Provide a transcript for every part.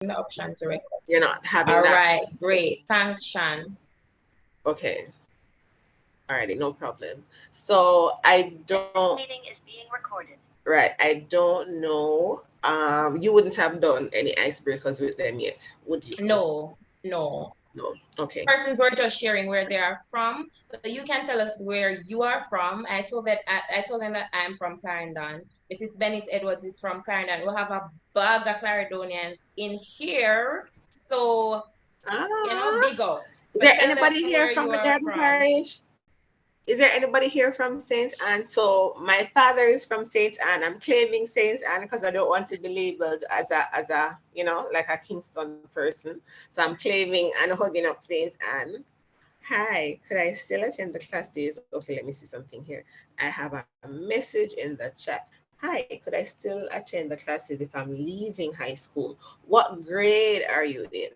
the option to record. You're not having All that. right, great. Thanks, Shan. Okay. Alrighty, no problem. So I don't. This meeting is being recorded. Right, I don't know. You wouldn't have done any icebreakers with them yet, would you? No, no. No. Okay. Persons were just sharing where they are from. So you can tell us where you are from. I told them that I'm from Clarendon. Mrs. Bennett Edwards is from Clarendon. We'll have a bag of Clarendonians in here. So, big up. Is there Tell them anybody here where from you the are Garden from. Parish? Is there anybody here from Saint Anne? So my father is from Saint Anne. I'm claiming Saint Anne because I don't want to be labeled as a like a Kingston person. So I'm claiming and hugging up Saint Anne. Hi, could I still attend the classes? Okay, let me see something here. I have a message in the chat. Hi, could I still attend the classes if I'm leaving high school? What grade are you in?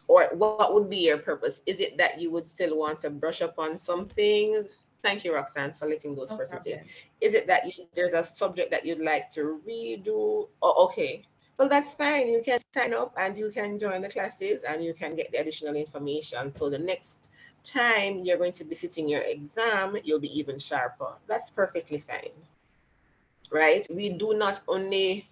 Or what would be your purpose? Is it that you would still want to brush up on some things? Thank you, Roxanne, for letting those persons in. Is it that there's a subject that you'd like to redo? Oh, okay. Well, that's fine. You can sign up and you can join the classes and you can get the additional information. So the next time you're going to be sitting your exam, you'll be even sharper. That's perfectly fine. Right? We do not only,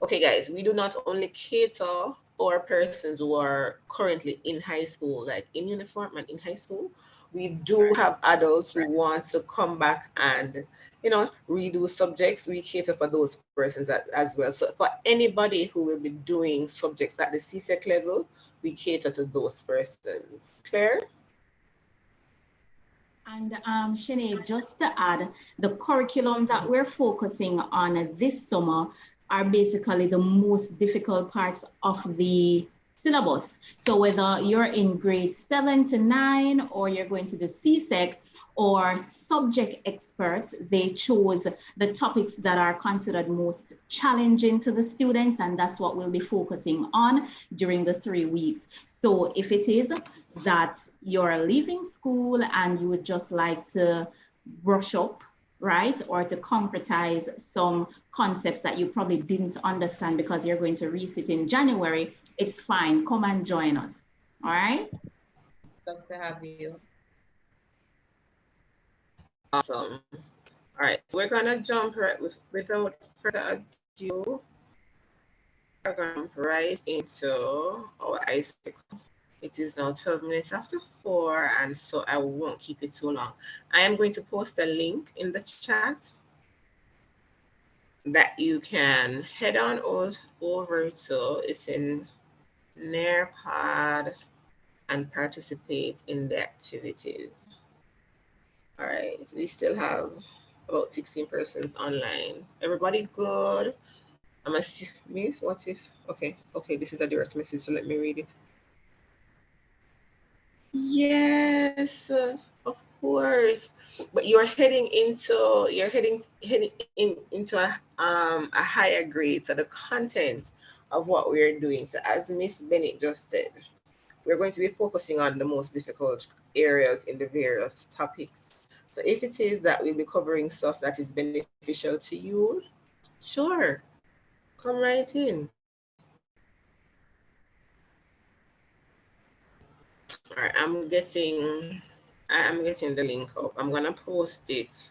okay, guys, we do not only cater for persons who are currently in high school, like in uniform and in high school. We do have adults who want to come back and, redo subjects. We cater for those persons as well. So for anybody who will be doing subjects at the CSEC level, we cater to those persons. Claire? And Shanae, just to add, the curriculum that we're focusing on this summer are basically the most difficult parts of the syllabus. So whether you're in grade 7 to 9 or you're going to the CSEC or subject experts, they chose the topics that are considered most challenging to the students, and that's what we'll be focusing on during the 3 weeks. So if it is that you're leaving school and you would just like to brush up, right, or to concretize some concepts that you probably didn't understand because you're going to resit in January, it's fine. Come and join us. All right? Love to have you. Awesome. All right, we're gonna jump without further ado. We're gonna jump right into our icebreaker. It is now 12 minutes after 4, and so I won't keep it too long. I am going to post a link in the chat that you can head on over to. It's in Nearpod and participate in the activities. All right, so we still have about 16 persons online. Everybody good? I'm assuming, Miss, what if, okay, this is a direct message, so let me read it. Yes, of course. But you're heading into a higher grade. So the content of what we're doing. So as Miss Bennett just said, we're going to be focusing on the most difficult areas in the various topics. So if it is that we'll be covering stuff that is beneficial to you, sure, come right in. All right, I'm getting the link up. I'm gonna post it.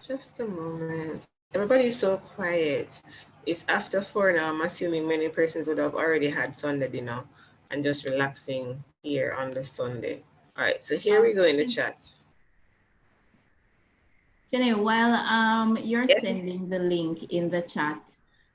Just a moment. Everybody's so quiet. It's after 4 now. I'm assuming many persons would have already had Sunday dinner and just relaxing here on the Sunday. All right, so here we go in the chat. Jenny, while you're sending the link in the chat,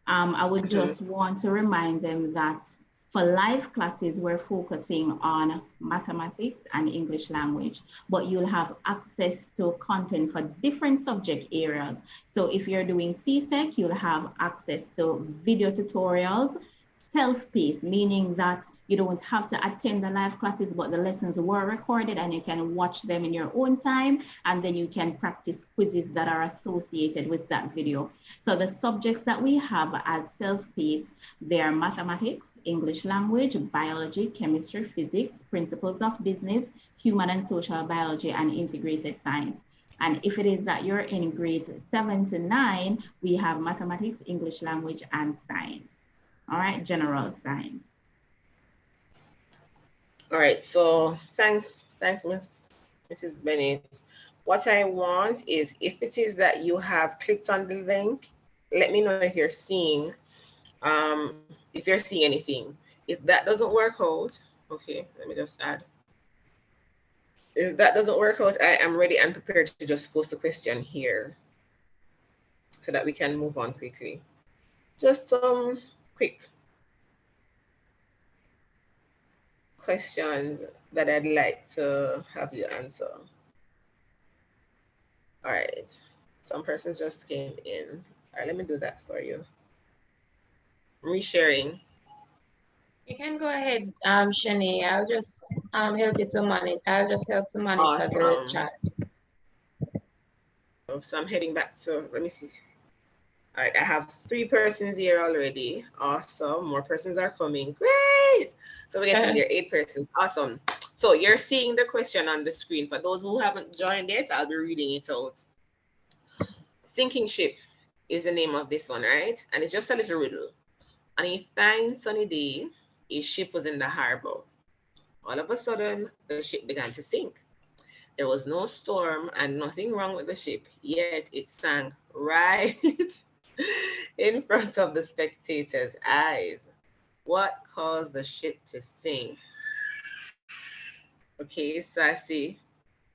I would just want to remind them that for live classes, we're focusing on mathematics and English language, but you'll have access to content for different subject areas. So if you're doing CSEC, you'll have access to video tutorials, self-paced, meaning that you don't have to attend the live classes, but the lessons were recorded and you can watch them in your own time, and then you can practice quizzes that are associated with that video. So the subjects that we have as self-paced, they are mathematics, English language, biology, chemistry, physics, principles of business, human and social biology, and integrated science. And if it is that you're in grades 7 to 9, we have mathematics, English language, and science. All right, general science. All right, so thanks, Mrs. Bennett. What I want is, if it is that you have clicked on the link, let me know if you're seeing anything. If that doesn't work out, okay, let me just add. If that doesn't work out, I am ready and prepared to just post a question here so that we can move on quickly. Just some quick questions that I'd like to have you answer. All right, some persons just came in. All right, let me do that for you. Resharing. You can go ahead, Shani. I'll just help you to monitor. I'll just help to monitor the chat. So I'm heading back to, let me see. All right, I have 3 persons here already. Awesome. More persons are coming. Great. So we're getting there, 8 persons. Awesome. So you're seeing the question on the screen. For those who haven't joined this, I'll be reading it out. Sinking ship is the name of this one, right? And it's just a little riddle. On a fine sunny day, a ship was in the harbor. All of a sudden, the ship began to sink. There was no storm and nothing wrong with the ship, yet it sank right in front of the spectators' eyes. What caused the ship to sink? Okay, so I see.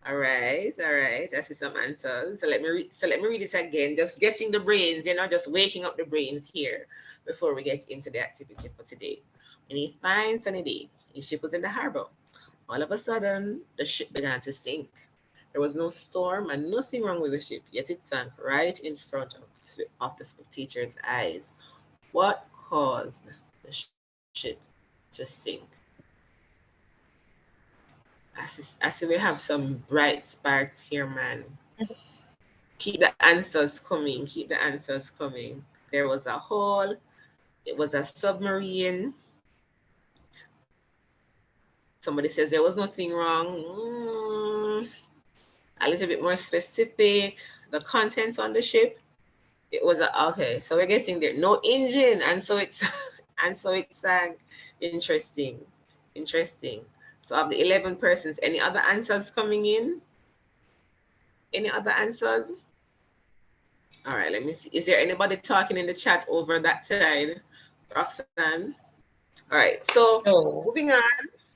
All right. I see some answers. So let me read it again. Just getting the brains, just waking up the brains here before we get into the activity for today. On a fine sunny day, a ship was in the harbor. All of a sudden, the ship began to sink. There was no storm and nothing wrong with the ship, yet it sank right in front of the spectators' eyes. What caused the ship to sink? I see we have some bright sparks here, man. Keep the answers coming. Keep the answers coming. There was a hole. It was a submarine. Somebody says there was nothing wrong. A little bit more specific. The contents on the ship. It was okay. So we're getting there. No engine, and so it sank. Interesting. So of the 11 persons, any other answers coming in? Any other answers? All right, let me see. Is there anybody talking in the chat over that side? Roxanne? All right, so moving on.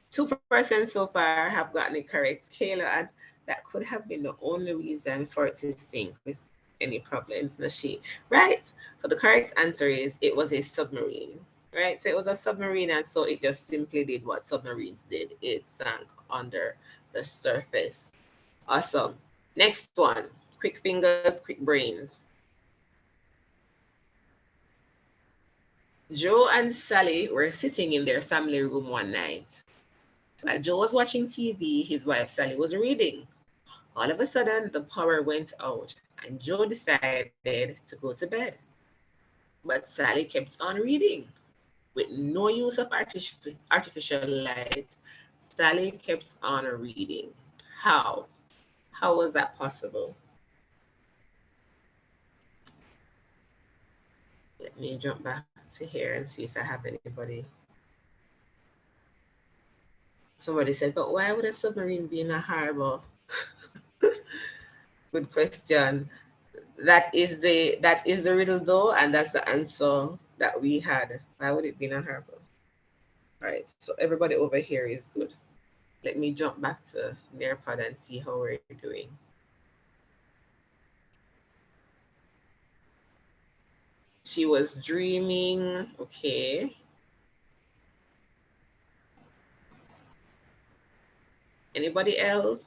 2 persons so far have gotten it correct. Kayla, that could have been the only reason for it to sink with any problems, no she. Right, so the correct answer is it was a submarine. Right, so it was a submarine, and so it just simply did what submarines did. It sank under the surface. Awesome. Next one, quick fingers, quick brains. Joe and Sally were sitting in their family room one night. While Joe was watching TV, his wife Sally was reading. All of a sudden, the power went out and Joe decided to go to bed. But Sally kept on reading. With no use of artificial light, Sally kept on reading. How? How was that possible? Let me jump back to here and see if I have anybody. Somebody said, but why would a submarine be in a harbor? Good question. That is the riddle though, and that's the answer that we had. Why would it be in a harbor? All right, so everybody over here is good. Let me jump back to Nearpod and see how we're doing. She was dreaming. Okay. Anybody else?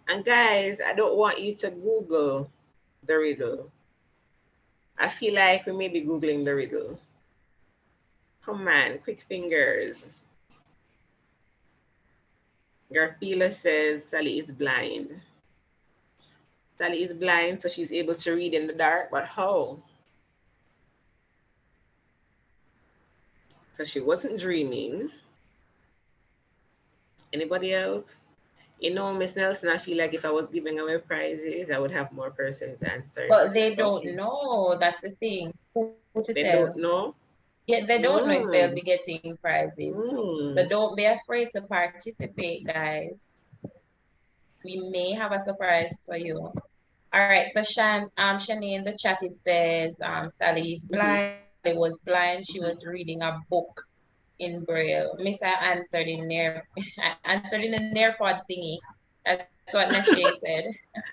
And guys, I don't want you to Google the riddle. I feel like we may be Googling the riddle. Come on, quick fingers. Garfila says Sally is blind. Sally is blind, so she's able to read in the dark, but how? So she wasn't dreaming. Anybody else? You know, Miss Nelson, I feel like if I was giving away prizes, I would have more persons answering. But they It's okay. don't know. That's the thing. Who to They tell? don't know. Yeah, they don't know if they'll Mm. be getting prizes. So Mm. don't be afraid to participate, guys. We may have a surprise for you. All right, so Shani, in the chat it says Sally is Mm-hmm. blind. Sally was blind. She Mm-hmm. was reading a book in Braille. Miss, I answered in near I answered in the nearpod thingy. That's what Nashe said.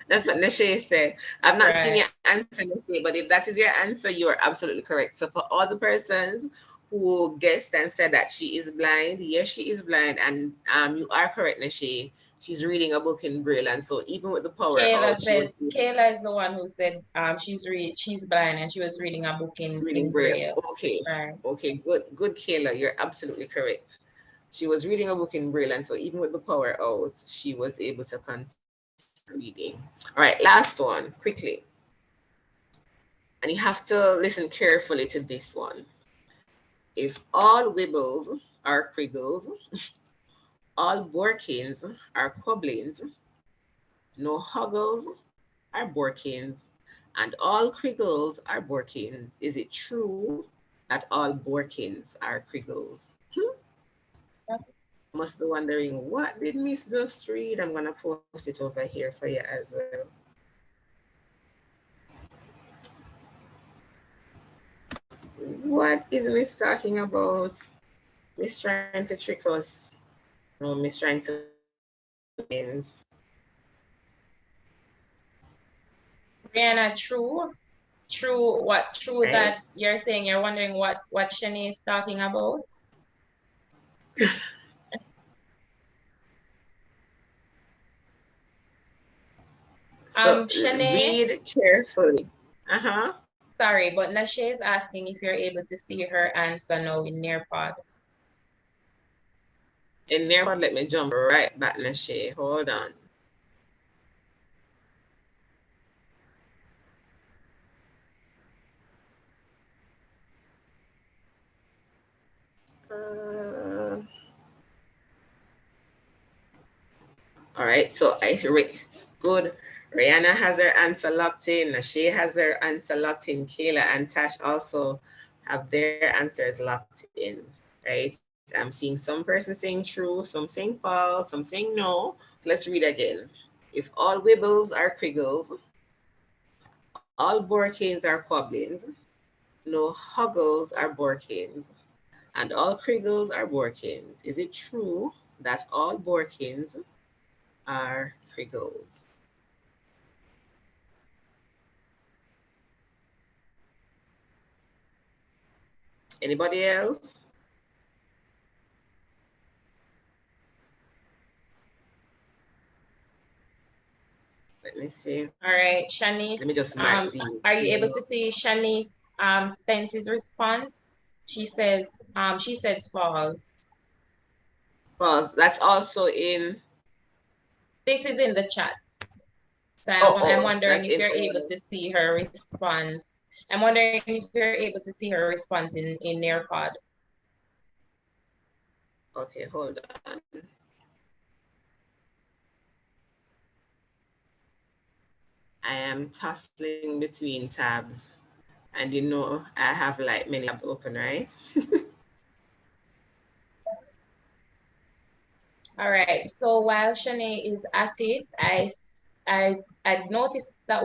That's what Nashe said. I've not seen Right. your answer, Nashe, but if that is your answer, you are absolutely correct. So for all the persons who guessed and said that she is blind, yes, she is blind, and you are correct, Nashe. She's reading a book in Braille, and so even with the power out, she was Kayla is the one who said she's blind and she was reading a book reading in Braille. Braille. Okay, Right. okay, good, Kayla. You're absolutely correct. She was reading a book in Braille, and so even with the power out, she was able to continue reading. All right, last one, quickly. And you have to listen carefully to this one. If all wibbles are criggles, all borkins are quibblins, no huggles are borkins, and all criggles are borkins, is it true that all borkins are criggles? Must be wondering, what did Miss just read? I'm going to post it over here for you as well. What is Miss talking about? Miss trying to trick us. No, Miss trying to wins. Brianna, true Right? that you're saying you're wondering what Shani is talking about? So Shanae, read carefully. Uh-huh. sorry, but Nashe is asking if you're able to see her answer now in Nearpod. And never let me jump right back, Nashe. Hold on. All right, so I read. Good. Rihanna has her answer locked in. Nashe has her answer locked in. Kayla and Tash also have their answers locked in. Right? I'm seeing some person saying true, some saying false, some saying no. Let's read again. If all wibbles are criggles, all borkins are quobblins, no huggles are borkins, and all criggles are borkins. Is it true that all borkins are criggles? Anybody else? Let me see. All right, Let me Shanice, just mark these. are you able to see Shanice Spence's response? She says false. False. That's also in. This is in the chat. So I'm Oh, wondering that's if in. you're able to see her response. I'm wondering if you're able to see her response in Nearpod. Okay, hold on. I am tossing between tabs. And you know, I have like many tabs open, right? All right. So while Shanae is at it, I noticed that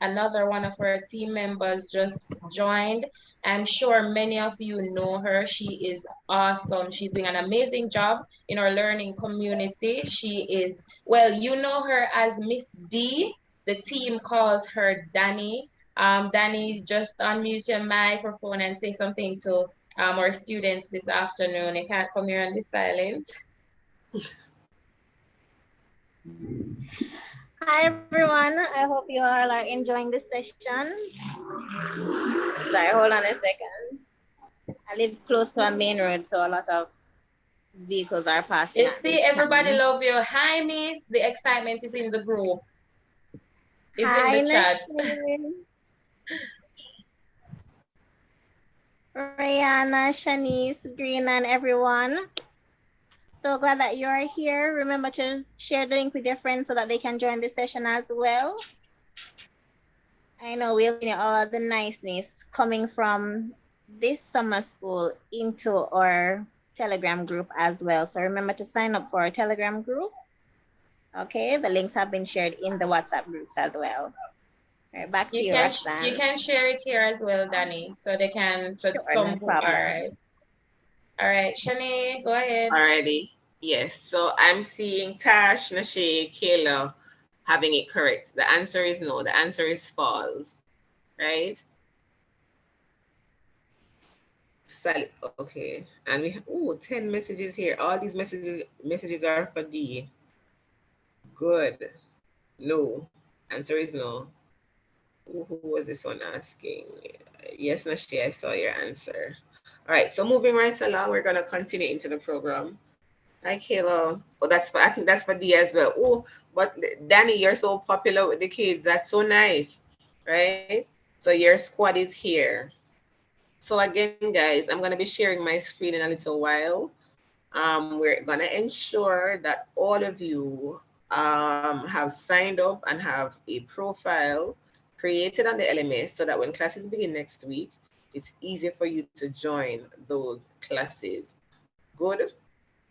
another one of her team members just joined. I'm sure many of you know her. She is awesome. She's doing an amazing job in our learning community. She is, well, you know her as Miss D. The team calls her Danny. Danny, just unmute your microphone and say something to our students this afternoon. You can't come here and be silent. Hi everyone, I hope you all are enjoying this session. Sorry, hold on a second. I live close to a main road, so a lot of vehicles are passing You at see, this everybody time. love you. Hi, Miss. The excitement is in the group. It's in Hi the chat. Nashin. Rihanna, Shanice, Green, and everyone. So glad that you are here. Remember to share the link with your friends so that they can join the session as well. I know we'll see all the niceness coming from this summer school into our Telegram group as well. So remember to sign up for our Telegram group. Okay, the links have been shared in the WhatsApp groups as well. All right, back to you, Roxanne. You can share it here as well, Danny, so they can. So Sure, some. no problem. All right, Shani, go ahead. Alrighty. Yes. So I'm seeing Tash, Nashe, Kayla having it correct. The answer is no. The answer is false. Right? Okay. And we have 10 messages here. All these messages are for D. Good. No. Answer is no. Who was this one asking? Yes, Nashe, I saw your answer. All right, so moving right along, we're gonna continue into the program. Hi, Kayla. Oh, I think that's for D as well. Oh, but Danny, you're so popular with the kids. That's so nice, right? So your squad is here. So again, guys, I'm gonna be sharing my screen in a little while. We're gonna ensure that all of you have signed up and have a profile created on the LMS so that when classes begin next week, it's easy for you to join those classes. Good.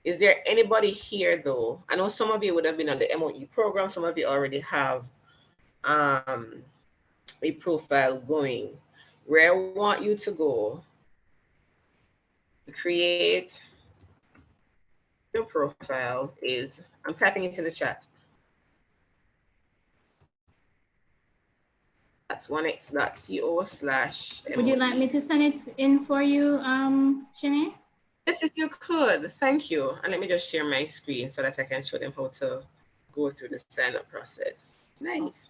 Is there anybody here though? I know some of you would have been on the MOE program. Some of you already have a profile going. Where I want you to go to create your profile is, I'm typing it in the chat. That's onex.co/MOE. Would you like me to send it in for you, Shanae? Yes, if you could, thank you. And let me just share my screen so that I can show them how to go through the sign-up process. Nice.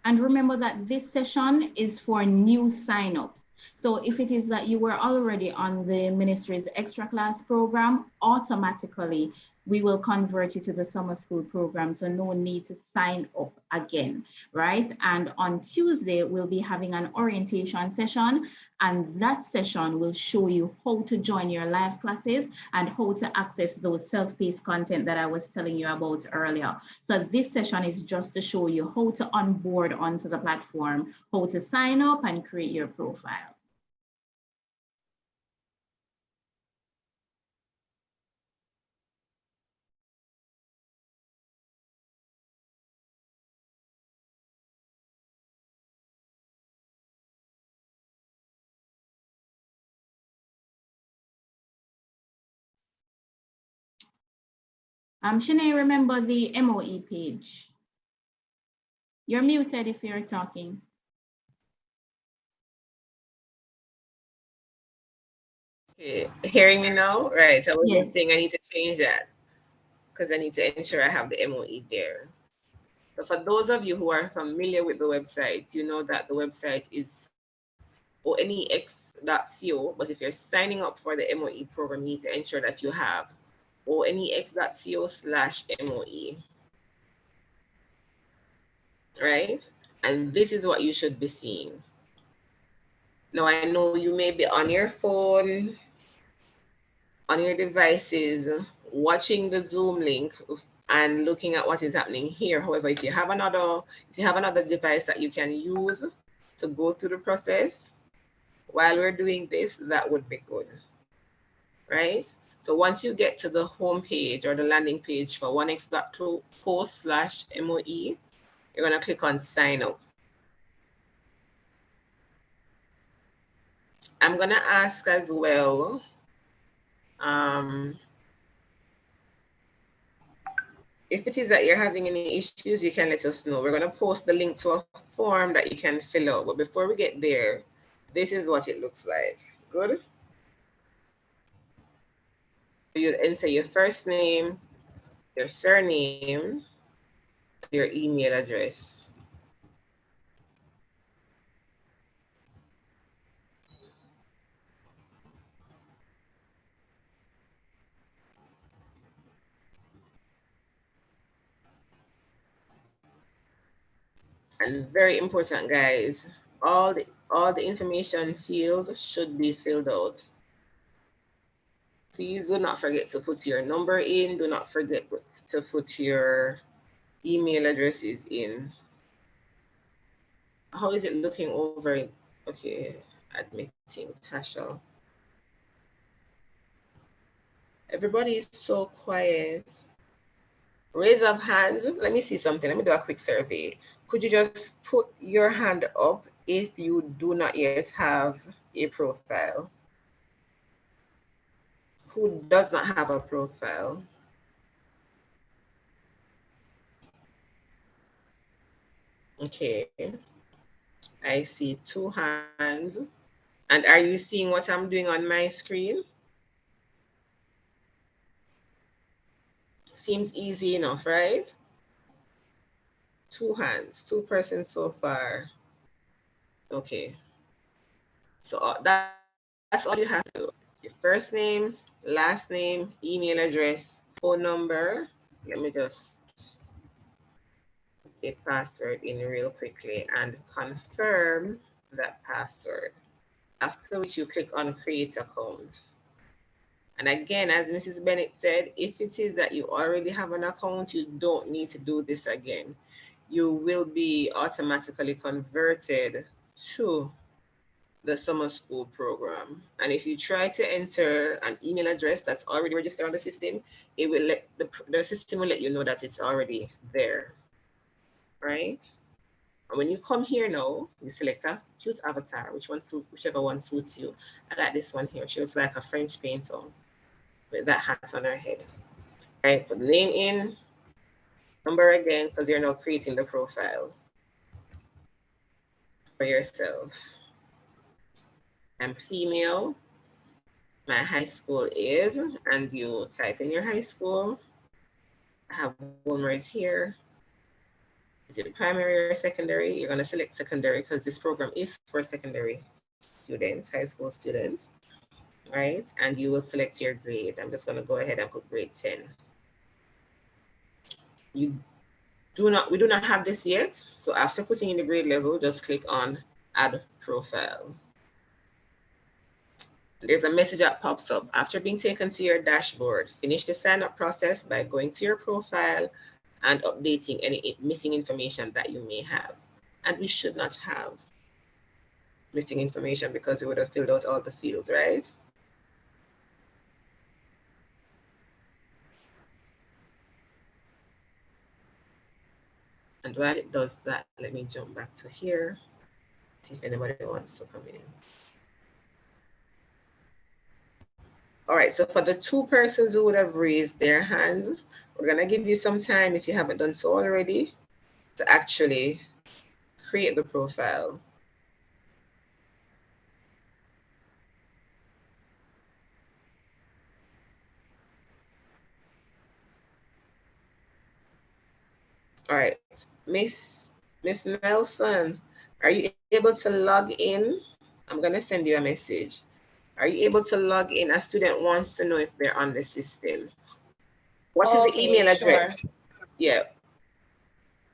And remember that this session is for new signups. So if it is that you were already on the ministry's extra class program, automatically we will convert you to the summer school program. So no need to sign up again, right? And on Tuesday, we'll be having an orientation session, and that session will show you how to join your live classes and how to access those self-paced content that I was telling you about earlier. So this session is just to show you how to onboard onto the platform, how to sign up and create your profile. Shanae, remember the MOE page. You're muted if you're talking. Okay. Hearing me now? Right. I was just Yes. saying I need to change that because I need to ensure I have the MOE there. So for those of you who are familiar with the website, you know that the website is onex.co, but if you're signing up for the MOE program, you need to ensure that you have onex.co/MOE, right? And this is what you should be seeing. Now, I know you may be on your phone, on your devices, watching the Zoom link and looking at what is happening here. However, if you have another device that you can use to go through the process while we're doing this, that would be good, right? So once you get to the home page or the landing page for onex.co/MOE, you're going to click on sign up. I'm going to ask as well, if it is that you're having any issues, you can let us know. We're going to post the link to a form that you can fill out. But before we get there, this is what it looks like. Good. You enter your first name, your surname, your email address. And very important, guys, all the information fields should be filled out. Please do not forget to put your number in. Do not forget to put your email addresses in. How is it looking over? Okay, admitting Tasha. Everybody is so quiet. Raise of hands. Let me see something. Let me do a quick survey. Could you just put your hand up if you do not yet have a profile? Who does not have a profile? Okay. I see 2 hands. And are you seeing what I'm doing on my screen? Seems easy enough, right? 2 hands, 2 persons so far. Okay. So that's all you have to do. Your first name, last name, email address, phone number. Let me just put a password in real quickly and confirm that password. After which you click on create account. And again, as Mrs. Bennett said, if it is that you already have an account, you don't need to do this again. You will be automatically converted to the summer school program. And if you try to enter an email address that's already registered on the system, it will let the system will let you know that it's already there, right? And when you come here now, you select a cute avatar, whichever one suits you. I like this one here. She looks like a French painter with that hat on her head. All right, put the name in, number again, because you're now creating the profile for yourself. I'm female. My high school is, and you type in your high school. I have Woolmer's here. Is it primary or secondary? You're going to select secondary because this program is for secondary students, high school students, right? And you will select your grade. I'm just going to go ahead and put grade 10. We do not have this yet. So after putting in the grade level, just click on add profile. There's a message that pops up. After being taken to your dashboard, finish the sign up process by going to your profile and updating any missing information that you may have. And we should not have missing information because we would have filled out all the fields, right? And while it does that, let me jump back to here, see if anybody wants to come in. All right, so for the 2 persons who would have raised their hands, we're gonna give you some time, if you haven't done so already, to actually create the profile. All right, Miss Nelson, are you able to log in? I'm gonna send you a message. Are you able to log in? A student wants to know if they're on the system. What is the email address? Sure. Yeah.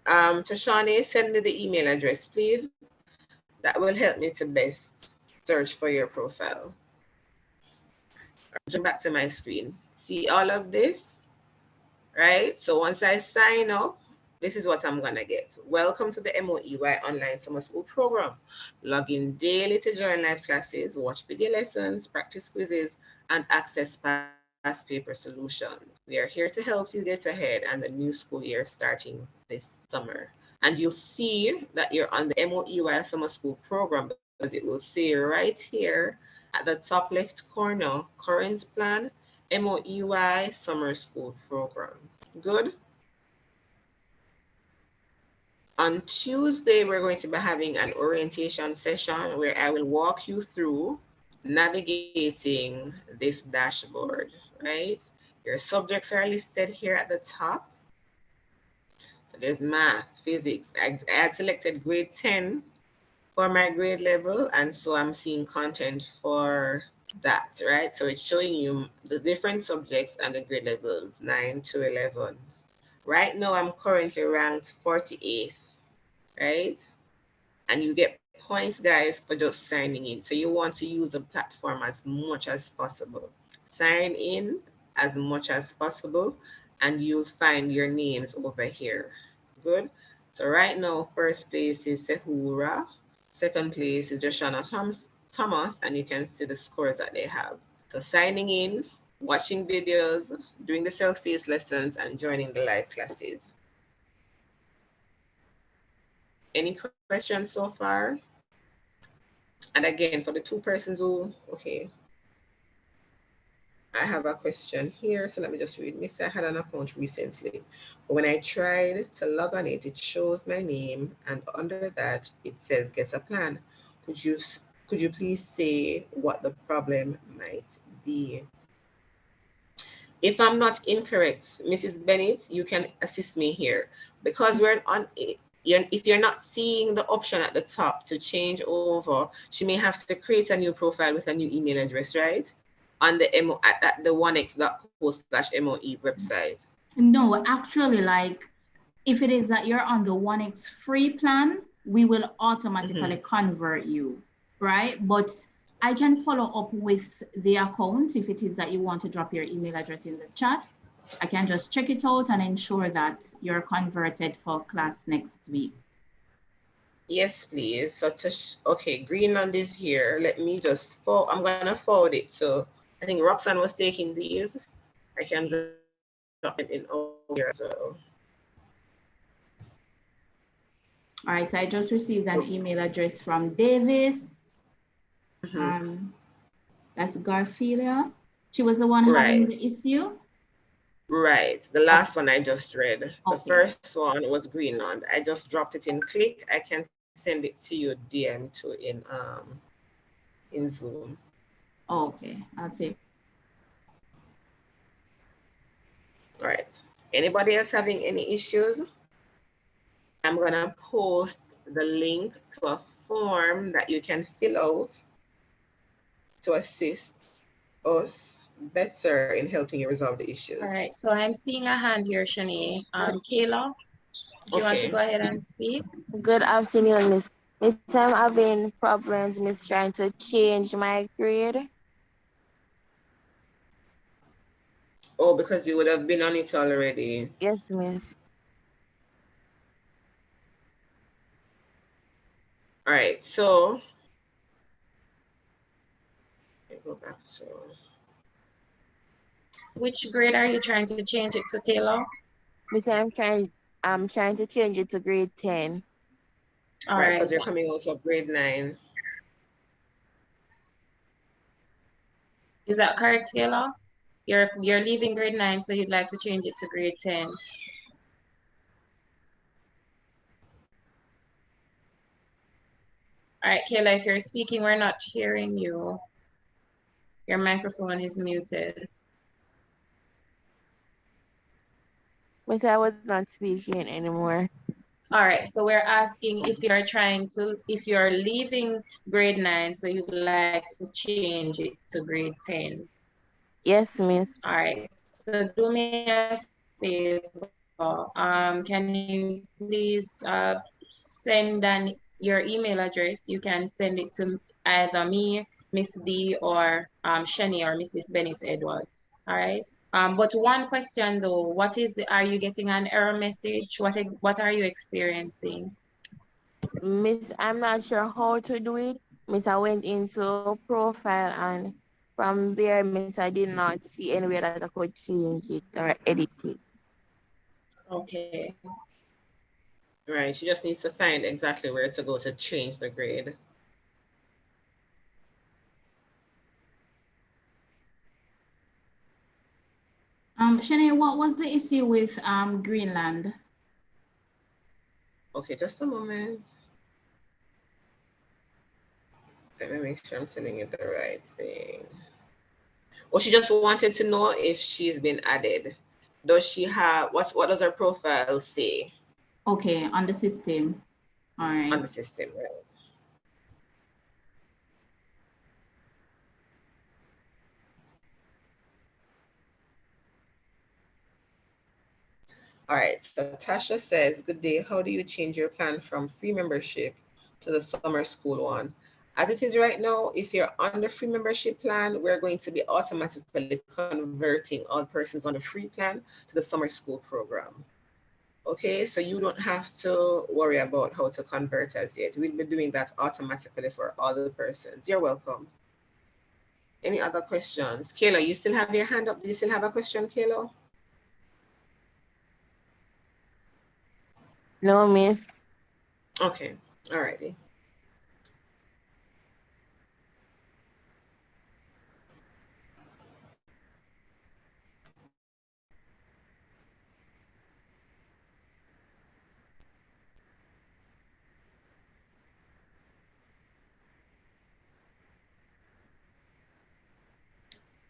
Tashani, send me the email address, please. That will help me to best search for your profile. I'll jump back to my screen. See all of this, right? So once I sign up, this is what I'm gonna get. Welcome to the MOEY Online Summer School Program. Log in daily to join live classes, watch video lessons, practice quizzes, and access past paper solutions. We are here to help you get ahead and the new school year starting this summer. And you'll see that you're on the MOEY Summer School Program because it will say right here at the top left corner, current plan, MOEY Summer School Program. Good? On Tuesday, we're going to be having an orientation session where I will walk you through navigating this dashboard, right? Your subjects are listed here at the top. So there's math, physics. I had selected grade 10 for my grade level, and so I'm seeing content for that, right? So it's showing you the different subjects and the grade levels, 9 to 11. Right now, I'm currently ranked 48th. right? And you get points, guys, for just signing in. So you want to use the platform as much as possible. Sign in as much as possible, and you'll find your names over here. Good. So right now, first place is Sehura. Second place is Joshana Thomas, and you can see the scores that they have. So signing in, watching videos, doing the self-paced lessons, and joining the live classes. Any questions so far? And again, for the two persons who, okay, I have a question here. So let me just read. Miss, I had an account recently. When I tried to log on it, it shows my name, and under that, it says get a plan. Could you please say what the problem might be? If I'm not incorrect, Mrs. Bennett, you can assist me here. Because we're on, if you're not seeing the option at the top to change over, she may have to create a new profile with a new email address, right? On the at the onex.co/MOE website. No, actually, like if it is that you're on the 1X free plan, we will automatically convert you, right? But I can follow up with the account if it is that you want to drop your email address in the chat. I can just check it out and ensure that you're converted for class next week. Yes, please. So okay, Greenland is here. Let me just I'm gonna forward it. So I think Roxanne was taking these. I can drop them in over here as well. All right, so I just received an email address from Davis. That's Garfilia. She was the one having the issue? Right. The last one I just read. The Okay. first one was Greenland. I just dropped it in Click. I can send it to you DM to in Zoom. Okay, I'll take. All right. Anybody else having any issues? I'm gonna post the link to a form that you can fill out to assist us better in helping you resolve the issues. All right, so I'm seeing a hand here, Shani. Kayla, do you want to go ahead and speak? Good afternoon, Miss. Miss, I'm having problems, Miss, trying to change my grade. Oh, because you would have been on it already. Yes, Miss. All right, so let me go back to. Which grade are you trying to change it to, Kayla? Miss, I'm trying to change it to grade 10. All right, because you're coming out of grade 9. Is that correct, Kayla? You're leaving grade 9, so you'd like to change it to grade 10. All right, Kayla, if you're speaking, we're not hearing you. Your microphone is muted. Miss, I was not speaking anymore. All right, so we're asking if you're leaving grade 9, so you'd like to change it to grade 10. Yes, Miss. All right, so do me a favor. Can you please send your email address? You can send it to either me, Miss D, or Shani or Mrs. Bennett Edwards. All right. But one question though, are you getting an error message? What are you experiencing? Miss, I'm not sure how to do it. Miss, I went into profile and from there, Miss, I did not see anywhere that I could change it or edit it. Okay. Right, she just needs to find exactly where to go to change the grade. Shanae, what was the issue with Greenland? Okay, just a moment. Let me make sure I'm telling you the right thing. Well, she just wanted to know if she's been added. Does she have, what does her profile say? Okay, on the system. All right. On the system, right. All right, so Tasha says, good day. How do you change your plan from free membership to the summer school one? As it is right now, if you're on the free membership plan, we're going to be automatically converting all persons on the free plan to the summer school program. Okay, so you don't have to worry about how to convert as yet. We'll be doing that automatically for all the persons. You're welcome. Any other questions? Kayla, you still have your hand up. Do you still have a question, Kayla? No, miss. Okay, all righty.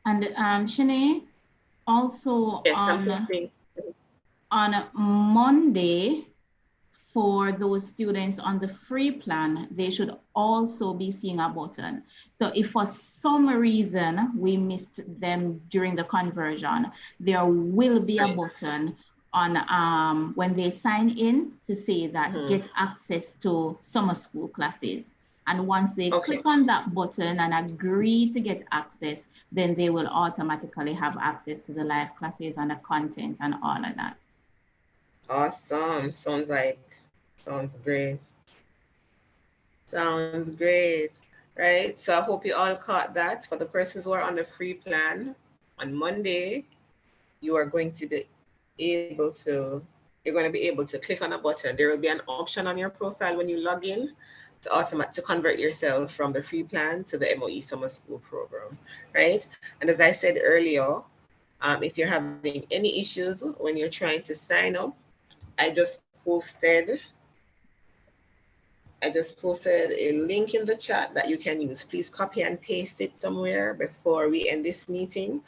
And Shanae, also Yes, I'm posting. on Monday, for those students on the free plan, they should also be seeing a button. So if for some reason we missed them during the conversion, there will be a button on when they sign in to say that get access to summer school classes. And once they click on that button and agree to get access, then they will automatically have access to the live classes and the content and all of that. Awesome. Sounds great. Sounds great. Right. So I hope you all caught that. For the persons who are on the free plan, on Monday, you are going to be able to, you're going to be able to click on a button. There will be an option on your profile when you log in to convert yourself from the free plan to the MOE Summer School Program, right? And as I said earlier, if you're having any issues when you're trying to sign up, I just posted a link in the chat that you can use. Please copy and paste it somewhere before we end this meeting.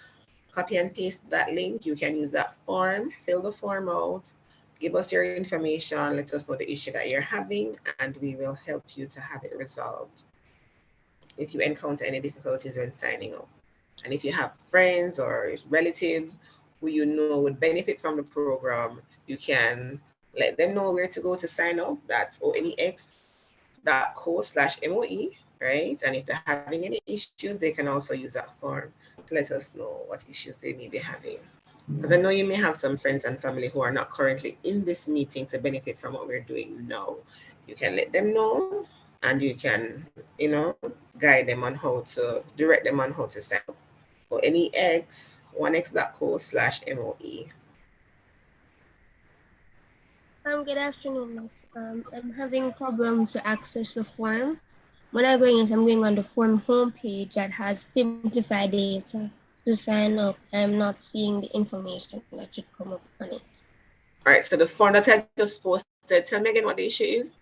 Copy and paste that link. You can use that form, fill the form out, give us your information, let us know the issue that you're having, and we will help you to have it resolved if you encounter any difficulties when signing up. And if you have friends or relatives who you know would benefit from the program, you can let them know where to go to sign up. That's onex.co/MOE, right? And if they're having any issues, they can also use that form to let us know what issues they may be having. Because I know you may have some friends and family who are not currently in this meeting to benefit from what we're doing now. You can let them know, and you can, guide them on how to, direct them on how to sign up. For any X, onex.co/MOE. Good afternoon, miss. I'm having a problem to access the form. When I go in, I'm going on the form homepage that has simplified data to sign up. I'm not seeing the information that should come up on it. All right, so the form that I just posted, tell me again what the issue is.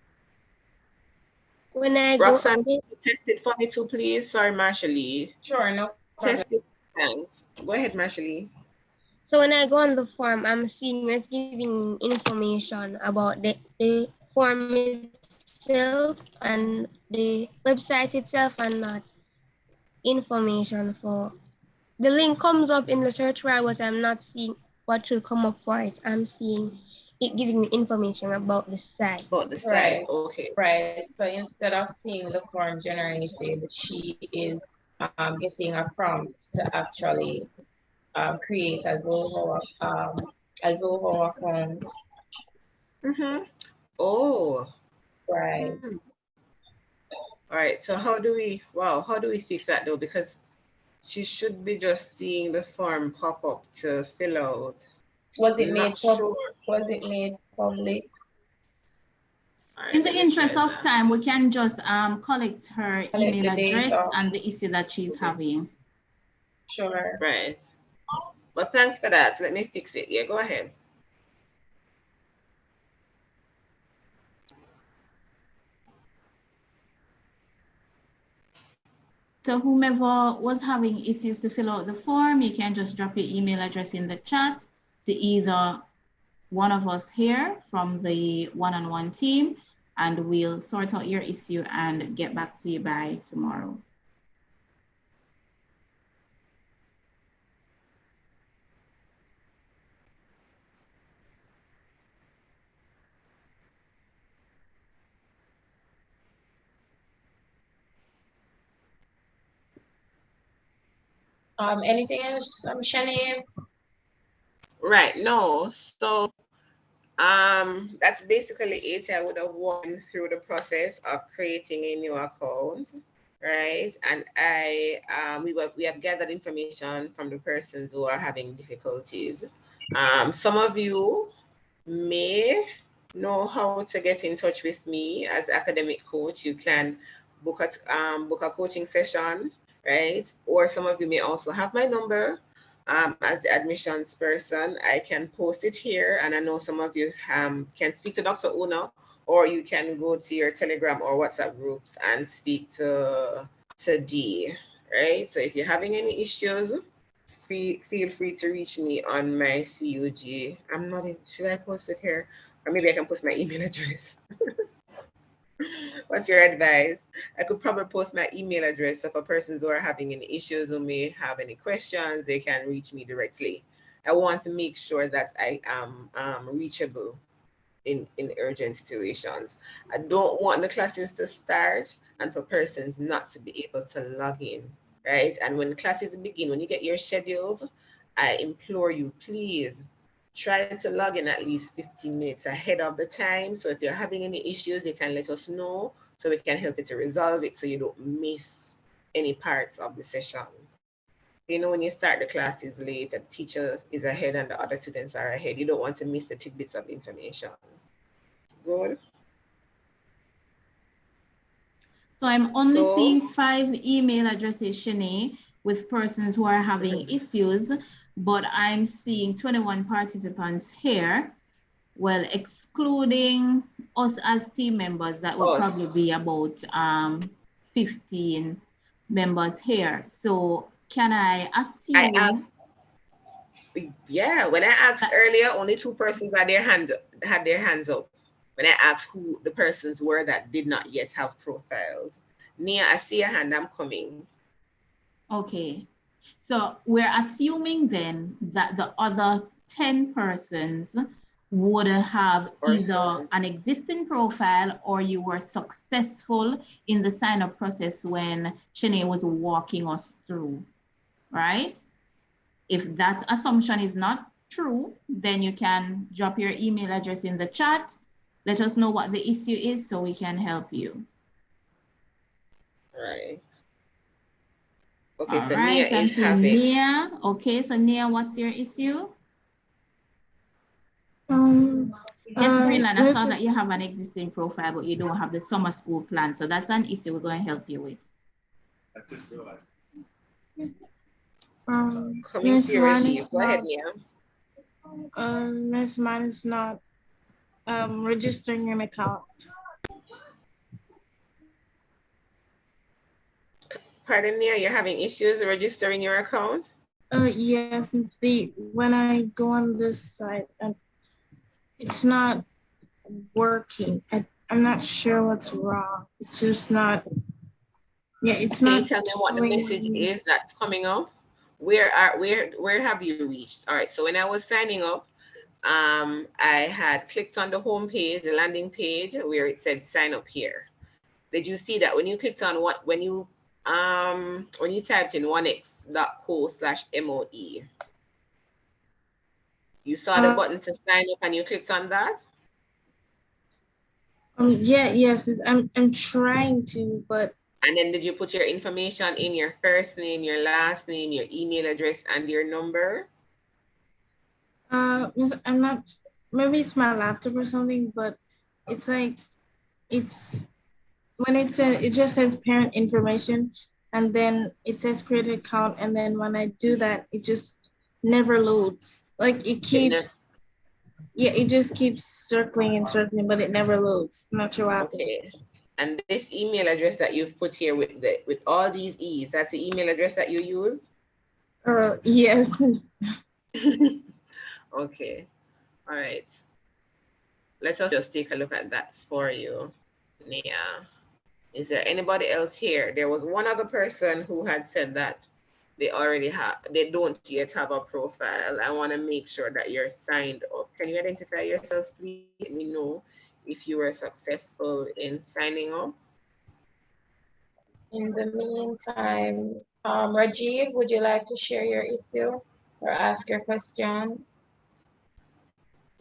When I Roxanne, test it for me too, please. Sorry, Marshallie. Sure, no problem. Test it, thanks. Go ahead, Marshallie. So when I go on the form, I'm seeing it's giving information about the form itself and the website itself, and not information for the link comes up in the search bar, but I'm not seeing what should come up for it. I'm seeing it giving me information about the site. About the site, right. okay. Right. So instead of seeing the form generated, she is getting a prompt to actually create a Zoho account. Oh. Right. All right. So how do we fix that though? Because she should be just seeing the form pop up to fill out. Was it made public? Was it made public? In the interest of time, we can just collect her email address and the issue that she's having. Sure. Right. Well, thanks for that. Let me fix it. Yeah, go ahead. So whomever was having issues to fill out the form, you can just drop your email address in the chat to either one of us here from the one-on-one team, and we'll sort out your issue and get back to you by tomorrow. Anything else, Shani? Right, no. So that's basically it. I would have walked them through the process of creating a new account, right? And we have gathered information from the persons who are having difficulties. Some of you may know how to get in touch with me as academic coach. You can book a coaching session, right? Or some of you may also have my number. As the admissions person, I can post it here, and I know some of you can speak to Dr. Una, or you can go to your Telegram or WhatsApp groups and speak to Dee, right? So if you're having any issues, feel free to reach me on my CUG. I'm not in, should I post it here? Or maybe I can post my email address. What's your advice? I could probably post my email address, so for persons who are having any issues or may have any questions, they can reach me directly. I want to make sure that I am reachable in urgent situations. I don't want the classes to start and for persons not to be able to log in, right? And when the classes begin, when you get your schedules, I implore you, please try to log in at least 15 minutes ahead of the time. So if you're having any issues, you can let us know so we can help you to resolve it so you don't miss any parts of the session. You know, when you start the classes late, the teacher is ahead and the other students are ahead. You don't want to miss the tidbits of information. Good. So I'm only seeing 5 email addresses, Shanae, with persons who are having issues, but I'm seeing 21 participants here. Well, excluding us as team members, that would probably be about 15 members here. So can I assume? Yeah, when I asked earlier, only 2 persons had their hands up. When I asked who the persons were that did not yet have profiles. Nia, I see a hand, I'm coming. Okay, so we're assuming then that the other 10 persons would have either an existing profile or you were successful in the sign-up process when Shanae was walking us through, right? If that assumption is not true, then you can drop your email address in the chat. Let us know what the issue is so we can help you. Right. Okay, all so right, Nia is having. Nia. Okay, so Nia, what's your issue? Yes, Breland, I saw that you have an existing profile, but you don't have the summer school plan. So that's an issue we're going to help you with. I just realized. Miss Mine go ahead, Nia. Miss Mine is not registering an account. Pardon me, you're having issues registering your account? Yes, when I go on this site, it's not working. I'm not sure what's wrong. It's just not. Yeah, it's not. Can you tell me what the message is that's coming up? Where have you reached? All right. So when I was signing up, I had clicked on the home page, the landing page, where it said sign up here. Did you see that when you clicked on when you typed in 1x.co/MOE, you saw the button to sign up and you clicked on that? Yes, I'm trying to, but. And then did you put your information in, your first name, your last name, your email address, and your number? I'm not, maybe it's my laptop or something, but it's like, when it just says parent information, and then it says create account, and then when I do that, it just never loads. Like it keeps, it just keeps circling and circling, but it never loads. I'm not sure why. Okay. And this email address that you've put here with all these E's, that's the email address that you use? Yes. Okay. All right. Let's just take a look at that for you, Nia. Is there anybody else here? There was one other person who had said that they don't yet have a profile. I want to make sure that you're signed up. Can you identify yourself, please? Let me know if you were successful in signing up. In the meantime, Rajiv, would you like to share your issue or ask your question?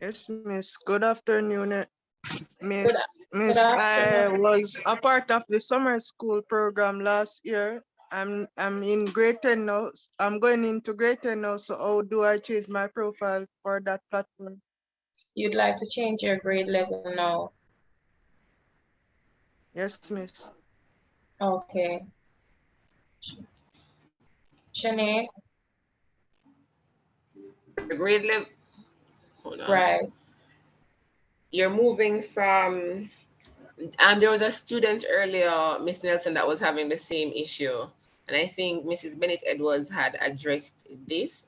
Yes, Miss. Good afternoon, Miss. Good, good Miss, I afternoon. was a part of the summer school program last year. I'm in grade 10 now. I'm going into grade 10 now. So how do I change my profile for that platform? You'd like to change your grade level now. Yes, Miss. Okay. Shanae? The grade level. Hold on. Right. You're moving from, and there was a student earlier, Miss Nelson, that was having the same issue. And I think Mrs. Bennett Edwards had addressed this.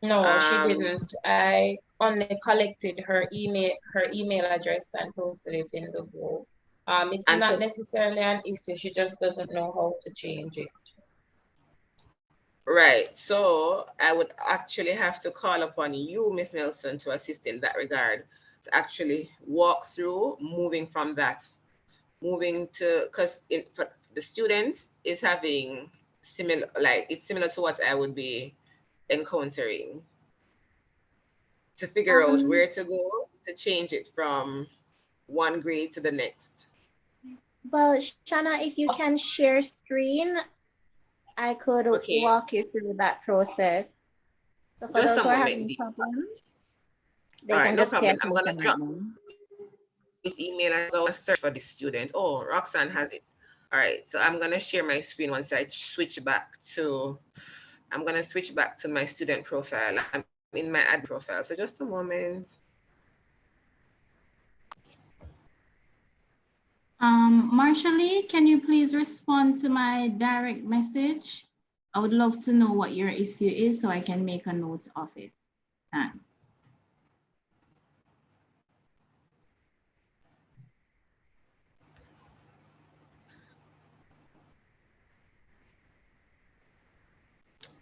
No, she didn't. I only collected her email address and posted it in the group. It's not necessarily an issue. She just doesn't know how to change it. Right. So I would actually have to call upon you, Miss Nelson, to assist in that regard, to actually walk through moving from that, moving to, because the student is having similar, like it's similar to what I would be encountering, to figure out where to go to change it from one grade to the next. Well, Shana, if you can share screen, I could walk you through that process. So for Just those a who are moment. having problems, they All right, can no just pay problem. I'm gonna attention drop right now. this email and I'll search for the student. Oh, Roxanne has it. All right, so I'm gonna share my screen once I switch back to, I'm gonna switch back to my student profile. I'm in my ad profile, so just a moment. Marshall, can you please respond to my direct message? I would love to know what your issue is so I can make a note of it. Thanks.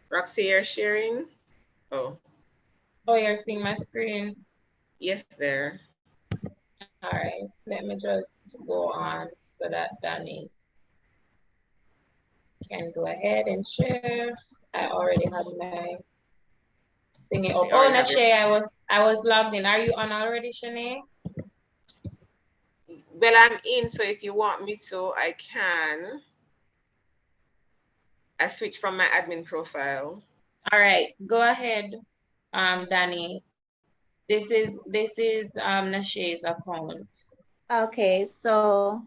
Roxy, you're sharing? Oh. Oh, you're seeing my screen? Yes, there. All right, let me just go on so that Danny can go ahead and share. I already have my thingy up. Oh, Nashay, I was logged in. Are you on already, Shanae? Well, I'm in, so if you want me to, I can. I switch from my admin profile. All right, go ahead, Danny. This is Nashay's account. Okay, so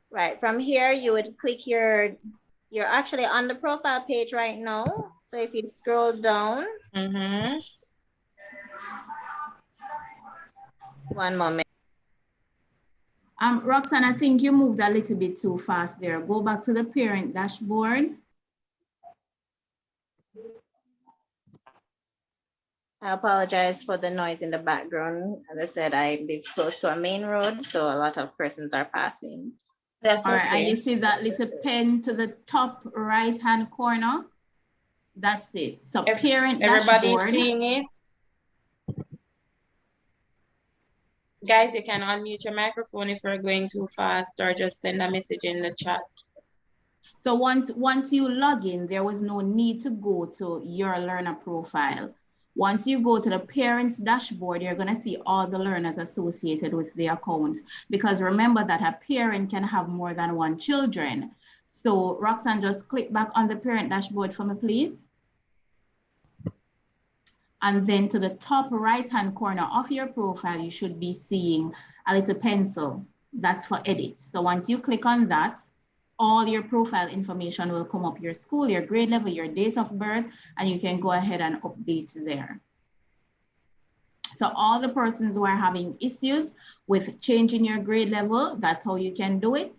right from here, you would click you're actually on the profile page right now. So if you scroll down, one moment. Roxanne, I think you moved a little bit too fast there. Go back to the parent dashboard. I apologize for the noise in the background. As I said, I live close to a main road, so a lot of persons are passing. That's all right, and you see that little pen to the top right-hand corner? That's it. So parent everybody's dashboard. Seeing it? Guys, you can unmute your microphone if you're going too fast, or just send a message in the chat. So once you log in, there was no need to go to your learner profile. Once you go to the parents dashboard, you're going to see all the learners associated with the account, because remember that a parent can have more than one children. So Roxanne, just click back on the parent dashboard for me, please. And then to the top right-hand corner of your profile, you should be seeing a little pencil. That's for edit. So once you click on that, all your profile information will come up, your school, your grade level, your date of birth, and you can go ahead and update there. So all the persons who are having issues with changing your grade level, that's how you can do it.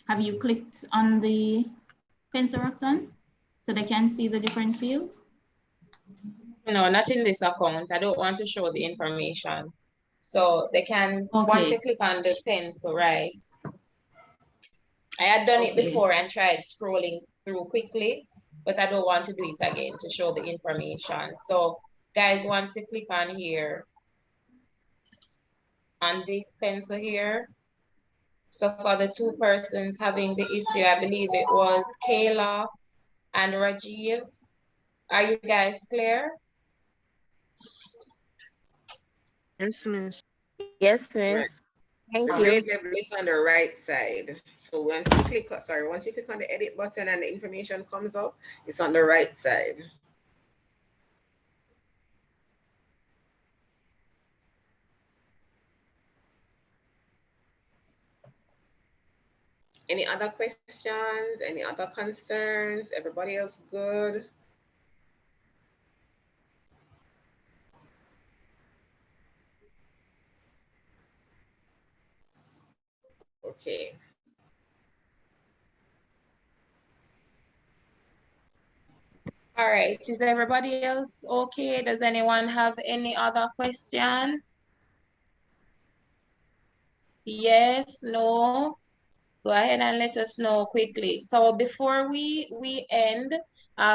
Have you clicked on the pencil, Roxanne, so they can see the different fields? No, not in this account. I don't want to show the information. So they can, once you click on the pencil, right? I had done it before and tried scrolling through quickly, but I don't want to do it again to show the information. So guys, once you click on here, on this pencil here, So for the two persons having the issue, I believe it was Kayla and Rajiv. Are you guys clear? Yes, miss. Yes, Right. miss. Thank The you. grade level is on the right side. So once you click, once you click on the edit button and the information comes up, it's on the right side. Any other questions? Any other concerns? Everybody else good? Okay. All right, is everybody else okay? Does anyone have any other question? Yes, no? Go ahead and let us know quickly. So before we end,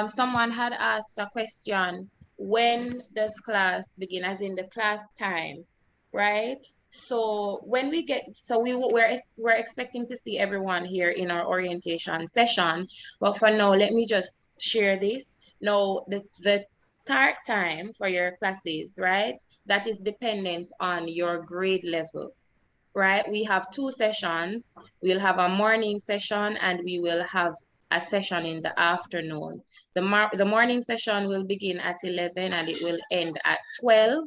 someone had asked a question. When does class begin? As in the class time, right? So when we get, so we're expecting to see everyone here in our orientation session. But for now, let me just share this. Now, the start time for your classes, right? That is dependent on your grade level, right? We have two sessions. We'll have a morning session and we will have a session in the afternoon. The morning session will begin at 11 and it will end at 12.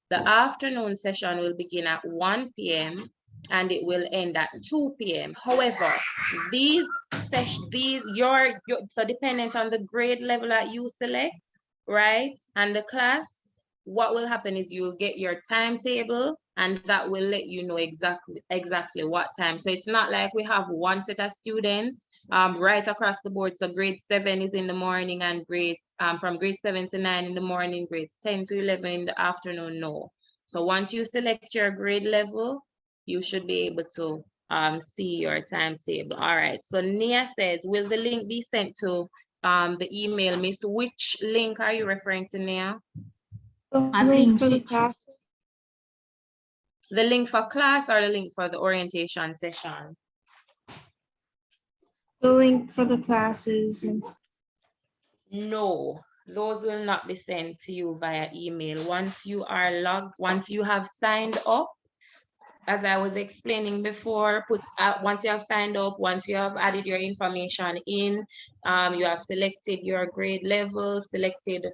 The afternoon session will begin at 1 p.m. and it will end at 2 p.m. However, these sessions, so dependent on the grade level that you select, right? And the class, what will happen is you will get your timetable and that will let you know exactly what time. So it's not like we have one set of students right across the board. So grade 7 is in the morning and from grade 7 to 9 in the morning, grades 10 to 11 in the afternoon, no. So once you select your grade level, you should be able to see your timetable. All right, so Nia says, will the link be sent to the email? Miss, which link are you referring to, Nia? The link for the class. The link for class or the link for the orientation session? The link for the classes. No, those will not be sent to you via email. Once you have signed up, as I was explaining before, once you have signed up, once you have added your information in, you have selected your grade level, selected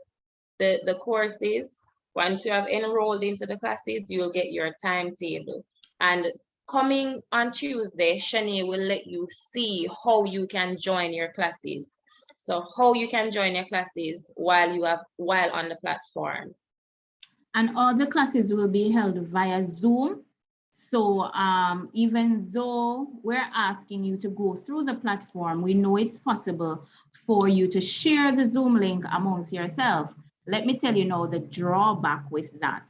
the courses. Once you have enrolled into the classes, you'll get your timetable. And coming on Tuesday, Shani will let you see how you can join your classes. So how you can join your classes while on the platform. And all the classes will be held via Zoom. So even though we're asking you to go through the platform, we know it's possible for you to share the Zoom link amongst yourself. Let me tell you now the drawback with that.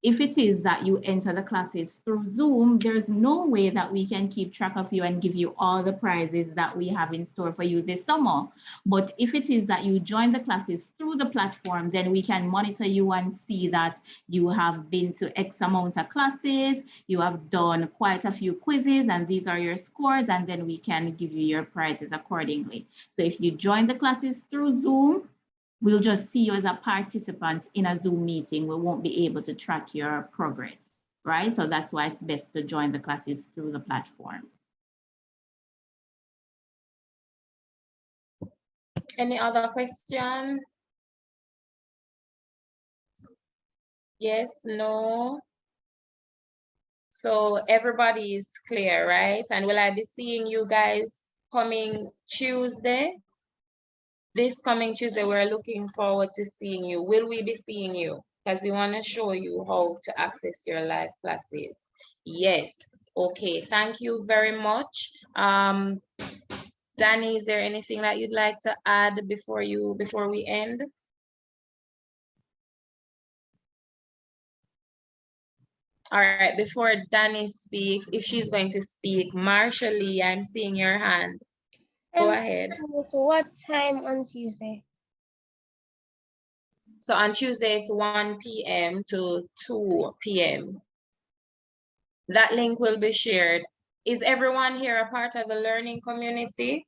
If it is that you enter the classes through Zoom, there's no way that we can keep track of you and give you all the prizes that we have in store for you this summer. But if it is that you join the classes through the platform, then we can monitor you and see that you have been to X amount of classes, you have done quite a few quizzes, and these are your scores, and then we can give you your prizes accordingly. So if you join the classes through Zoom, we'll just see you as a participant in a Zoom meeting. We won't be able to track your progress, right? So that's why it's best to join the classes through the platform. Any other question? Yes, no? So everybody is clear, right? And will I be seeing you guys coming Tuesday? This coming Tuesday, we're looking forward to seeing you. Will we be seeing you? Because we want to show you how to access your live classes. Yes. Okay. Thank you very much. Danny, is there anything that you'd like to add before we end? All right, before Danny speaks, if she's going to speak, Marsha Lee, I'm seeing your hand. Go ahead. So what time on Tuesday? So on Tuesday, it's 1 p.m. to 2 p.m. That link will be shared Is everyone here a part of the learning community?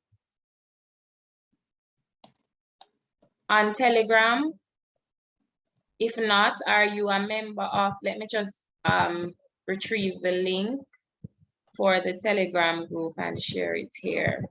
On Telegram? If not, are you a member of, let me just retrieve the link for the Telegram group and share it here.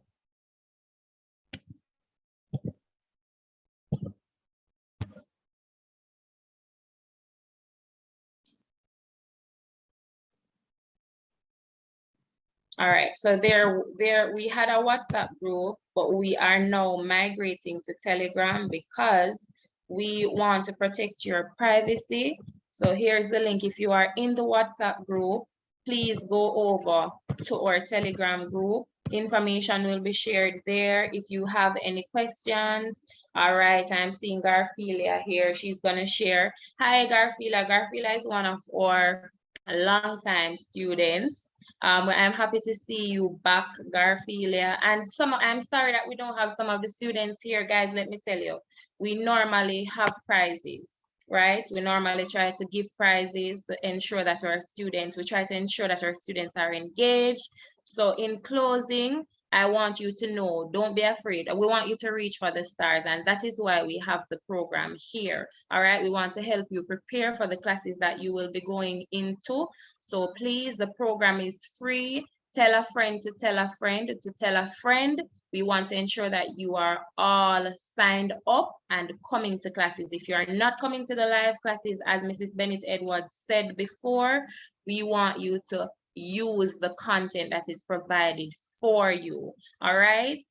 All right, so there we had a WhatsApp group, but we are now migrating to Telegram because we want to protect your privacy. So here's the link. If you are in the WhatsApp group, please go over to our Telegram group. Information will be shared there. If you have any questions, all right, I'm seeing Garfilia here. She's gonna share. Hi, Garfilia. Garfilia is one of our longtime students. I'm happy to see you back, Garfilia. And I'm sorry that we don't have some of the students here, guys. Let me tell you, we normally have prizes, right? We normally try to give prizes to ensure that we try to ensure that our students are engaged. So in closing, I want you to know, don't be afraid. We want you to reach for the stars, and that is why we have the program here. All right, we want to help you prepare for the classes that you will be going into. So please, the program is free. Tell a friend to tell a friend to tell a friend. We want to ensure that you are all signed up and coming to classes. If you are not coming to the live classes, as Mrs. Bennett Edwards said before, we want you to use the content that is provided for you. All right.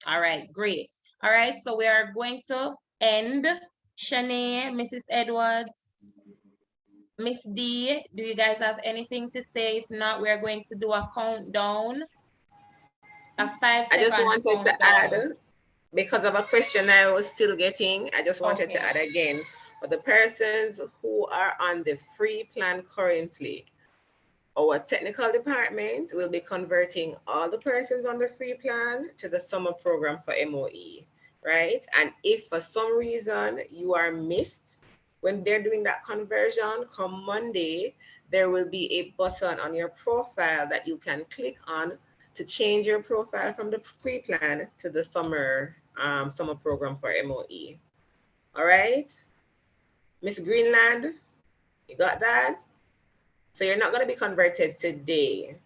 All right, great. All right, so we are going to end. Shanae, Mrs. Edwards, Miss D, do you guys have anything to say? If not, we're going to do a countdown. A 5 second I just wanted countdown. to add, because of a question I was still getting, I just wanted to add again, for the persons who are on the free plan currently, our technical department will be converting all the persons on the free plan to the summer program for MOE, right? And if for some reason you are missed when they're doing that conversion, come Monday, there will be a button on your profile that you can click on to change your profile from the free plan to the summer program for MOE. All right, Miss Greenland, you got that? So you're not going to be converted today,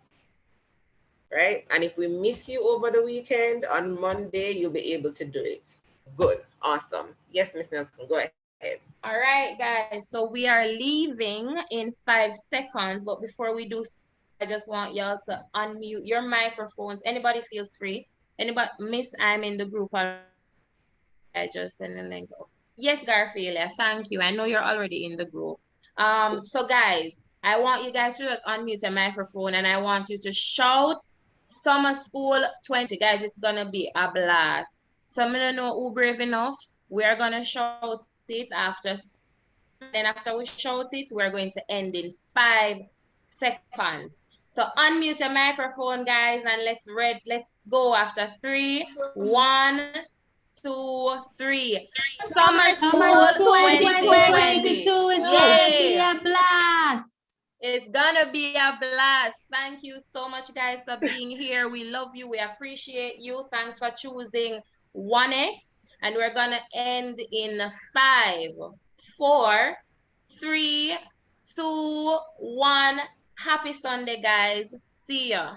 right? And if we miss you over the weekend, on Monday, you'll be able to do it. Good, awesome. Yes, Miss Nelson, go ahead. All right, guys, so we are leaving in 5 seconds, but before we do, I just want y'all to unmute your microphones. Anybody feels free? Anybody? Miss, I'm in the group already. I just sent a link. Yes, Garfilia, thank you. I know you're already in the group. So guys, I want you guys to just unmute your microphone and I want you to shout Summer School 20. Guys, it's gonna be a blast. Some of you know who brave enough. We're gonna shout it after 3, then after we shout it, we're going to end in 5 seconds. So unmute your microphone, guys, and let's go after 3, 1, 2, 3. Summer School 2022 is gonna be a blast. It's gonna be a blast. Thank you so much, guys, for being here. We love you. We appreciate you. Thanks for choosing 1X. And we're gonna end in 5, 4, 3, 2, 1. Happy Sunday, guys. See ya.